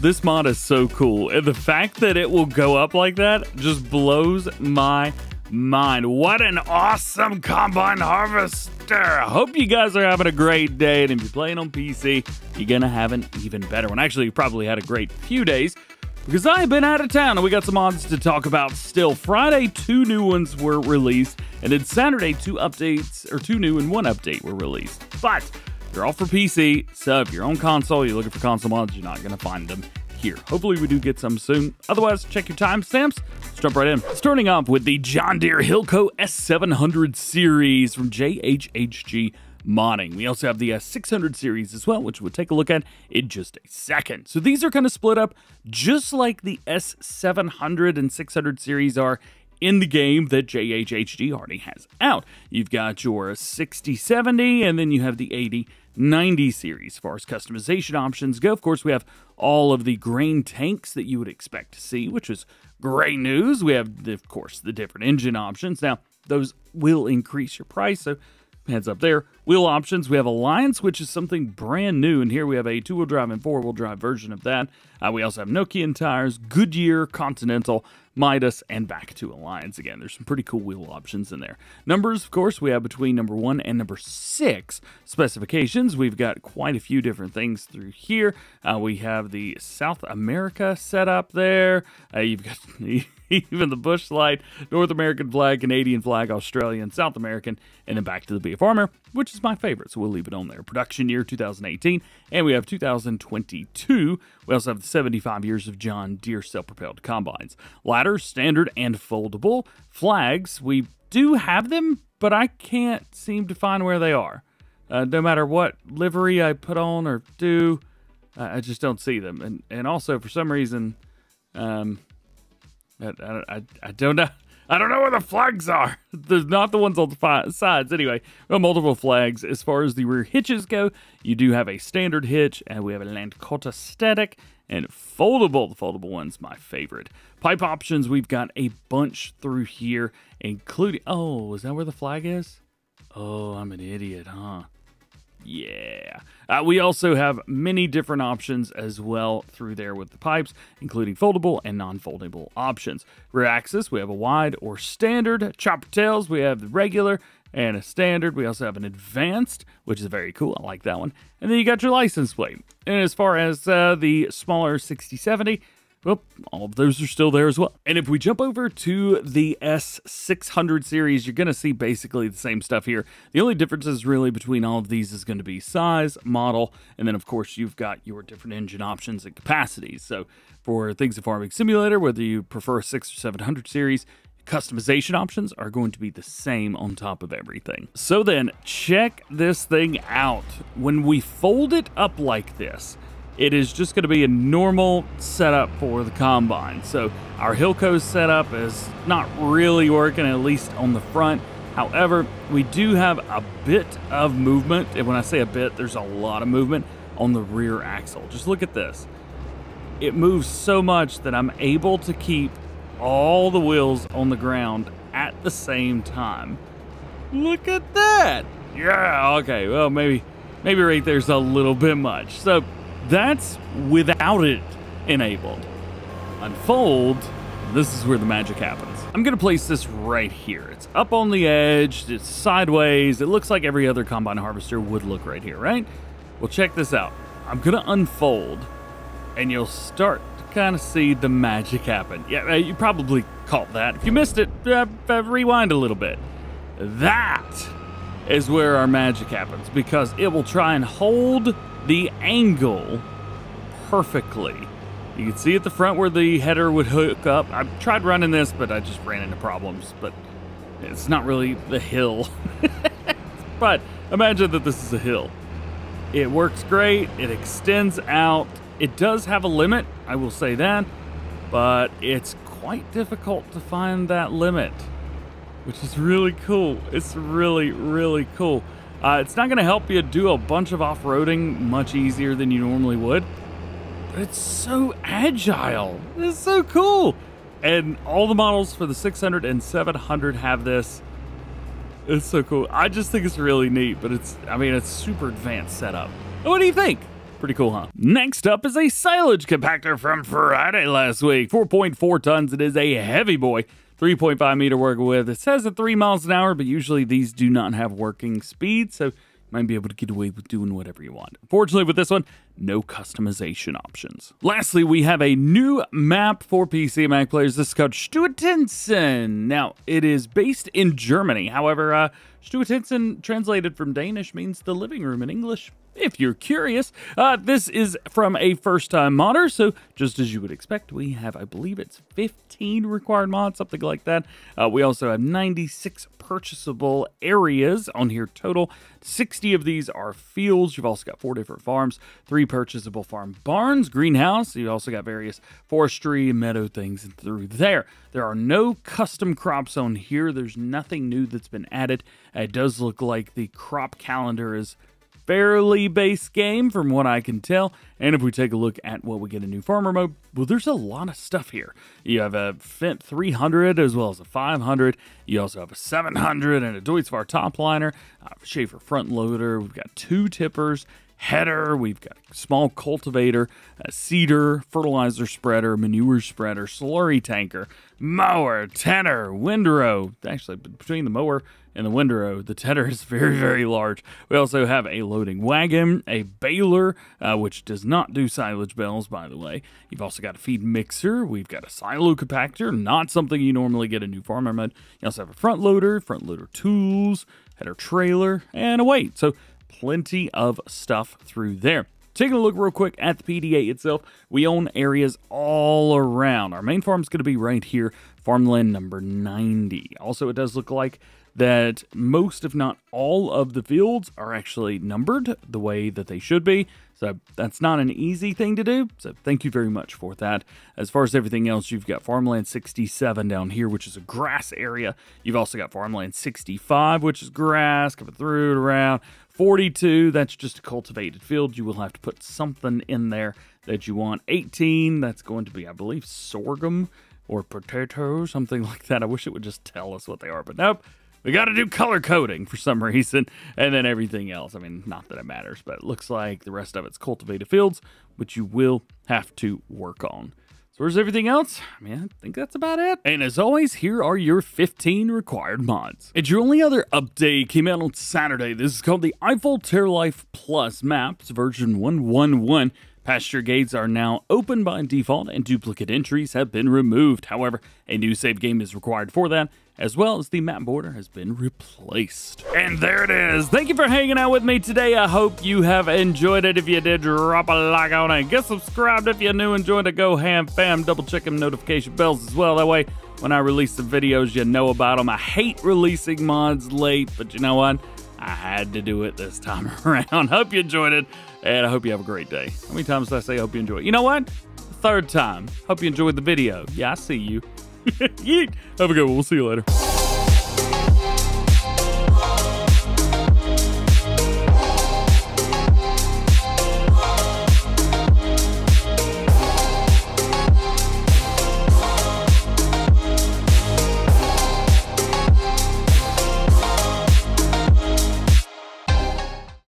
This mod is so cool, and the fact that it will go up like that just blows my mind. What an awesome combine harvester. I hope you guys are having a great day, and if you're playing on PC, you're gonna have an even better one. Actually, you probably had a great few days, because I've been out of town, and we got some mods to talk about still. Friday, 2 new ones were released, and then Saturday, 2 updates, or 2 new and 1 update were released. But they're all for PC, so if you're on console, you're looking for console mods, you're not going to find them here. Hopefully we do get some soon. Otherwise, check your timestamps. Let's jump right in. Starting off with the John Deere Hillco S700 series from DjGoHam modding. We also have the 600 series as well, which we'll take a look at in just a second. So these are kind of split up just like the S700 and 600 series are in the game that DjGoHam already has out. You've got your 6070, and then you have the 8090 series. As far as customization options go, of course, we have all of the grain tanks that you would expect to see, which is great news. We have, of course, the different engine options. Now, those will increase your price, so heads up there. Wheel options, we have Alliance, which is something brand new, and here we have a 2-wheel drive and 4-wheel drive version of that. We also have Nokian tires, Goodyear, Continental, Midas, and back to Alliance again. There's some pretty cool wheel options in there. Numbers, of course, we have between number 1 and number 6 specifications. We've got quite a few different things through here. We have the South America setup there. You've got even the Bush Light, North American flag, Canadian flag, Australian, South American, and then back to the Be a Farmer, which is my favorite, so we'll leave it on there. Production year 2018, and we have 2022. We also have the 75 years of John Deere self-propelled combines. Ladders, standard and foldable. Flags, we do have them, but I can't seem to find where they are. No matter what livery I put on or do, I just don't see them. And also, for some reason, I don't know. I don't know where the flags are. They're not the ones on the sides. Anyway, we have multiple flags. As far as the rear hitches go, you do have a standard hitch, and we have a Landcotta static and foldable. The foldable one's my favorite. Pipe options, we've got a bunch through here, including... Oh, is that where the flag is? Oh, I'm an idiot, huh? Yeah. We also have many different options as well through there with the pipes, including foldable and non-foldable options. Rear axis, we have a wide or standard. Chopper tails, we have the regular and a standard. We also have an advanced, which is very cool. I like that one. And then you got your license plate. And as far as the smaller 6070, well, all of those are still there as well. And if we jump over to the S600 series, you're going to see basically the same stuff here. The only differences really between all of these is going to be size, model, and then of course you've got your different engine options and capacities. So for things of Farming Simulator, whether you prefer a 600 or 700 series, customization options are going to be the same on top of everything. So then, check this thing out. When we fold it up like this, it is just going to be a normal setup for the combine. So our Hillco setup is not really working, at least on the front. However, we do have a bit of movement, and when I say a bit, there's a lot of movement on the rear axle. Just look at this. It moves so much that I'm able to keep all the wheels on the ground at the same time. Look at that. Yeah, okay, well, maybe right there's a little bit much. So that's without it enabled. Unfold, this is where the magic happens. I'm going to place this right here. It's up on the edge, it's sideways. It looks like every other combine harvester would look right here, right? Well, check this out. I'm going to unfold, and you'll start to kind of see the magic happen. Yeah, you probably caught that. If you missed it, rewind a little bit. That is where our magic happens, because it will try and hold the angle perfectly. You can see at the front where the header would hook up. I tried running this, but I just ran into problems. But it's not really the hill. But imagine that this is a hill. It works great. It extends out. It does have a limit, I will say that. But it's quite difficult to find that limit, which is really cool. It's really, really cool. It's not going to help you do a bunch of off-roading much easier than you normally would, but it's so agile. It's so cool. And all the models for the 600 and 700 have this. It's so cool. I just think it's really neat, but it's super advanced setup. What do you think? Pretty cool, huh? Next up is a silage compactor from Friday last week. 4.4 tons. It is a heavy boy. 3.5 meter working with. It says at 3 miles an hour, but usually these do not have working speed, so you might be able to get away with doing whatever you want. Unfortunately, with this one, no customization options. Lastly, we have a new map for PC and Mac players. This is called Stuetensen. Now, it is based in Germany. However, Stuetensen, translated from Danish, means the living room in English. If you're curious, this is from a first-time modder, so just as you would expect, we have, I believe it's 15 required mods, something like that. We also have 96 purchasable areas on here total. 60 of these are fields. You've also got 4 different farms, 3 purchasable farm barns, greenhouse. You also got various forestry, meadow things through there. There are no custom crops on here. There's nothing new that's been added. It does look like the crop calendar is fairly base game from what I can tell. And if we take a look at what we get in new farmer mode, well, there's a lot of stuff here. You have a Fendt 300 as well as a 500. You also have a 700 and a Deutz-Fahr top liner, a Schaefer front loader. We've got 2 tippers, header, we've got a small cultivator, a seeder, fertilizer spreader, manure spreader, slurry tanker, mower, tenor, windrow. Actually, between the mower and the windrow, the tenor is very, very large. We also have a loading wagon, a baler, which does not do silage bales, by the way. You've also got a feed mixer. We've got a silo compactor, not something you normally get in new farmer mode. You also have a front loader tools, header trailer, and a weight. So plenty of stuff through there. Taking a look real quick at the PDA itself, we own areas all around. Our main farm is going to be right here, farmland number 90. Also, it does look like that most, if not all, of the fields are actually numbered the way that they should be. So that's not an easy thing to do. So thank you very much for that. As far as everything else, you've got farmland 67 down here, which is a grass area. You've also got farmland 65, which is grass, coming through and around. 42, that's just a cultivated field. You will have to put something in there that you want. 18, that's going to be, I believe, sorghum or potato, something like that. I wish it would just tell us what they are, but nope. We got to do color coding for some reason, and then everything else. I mean, not that it matters, but it looks like the rest of it's cultivated fields, which you will have to work on. So where's everything else? I mean, I think that's about it. And as always, here are your 15 required mods. And your only other update came out on Saturday. This is called the Eifel TerraLifePlus maps, version 1.1.1. Pasture gates are now open by default and duplicate entries have been removed. However, a new save game is required for that, as well as the map border has been replaced. And there it is. Thank you for hanging out with me today. I hope you have enjoyed it. If you did, drop a like on it. Get subscribed if you're new and join the DjGoHam fam. Double check them notification bells as well. That way, when I release the videos, you know about them. I hate releasing mods late, but you know what? I had to do it this time around. Hope you enjoyed it, and I hope you have a great day. How many times did I say hope you enjoy it? You know what? Third time. Hope you enjoyed the video. Yeah, I see you. Yeet. Have a good one. We'll see you later.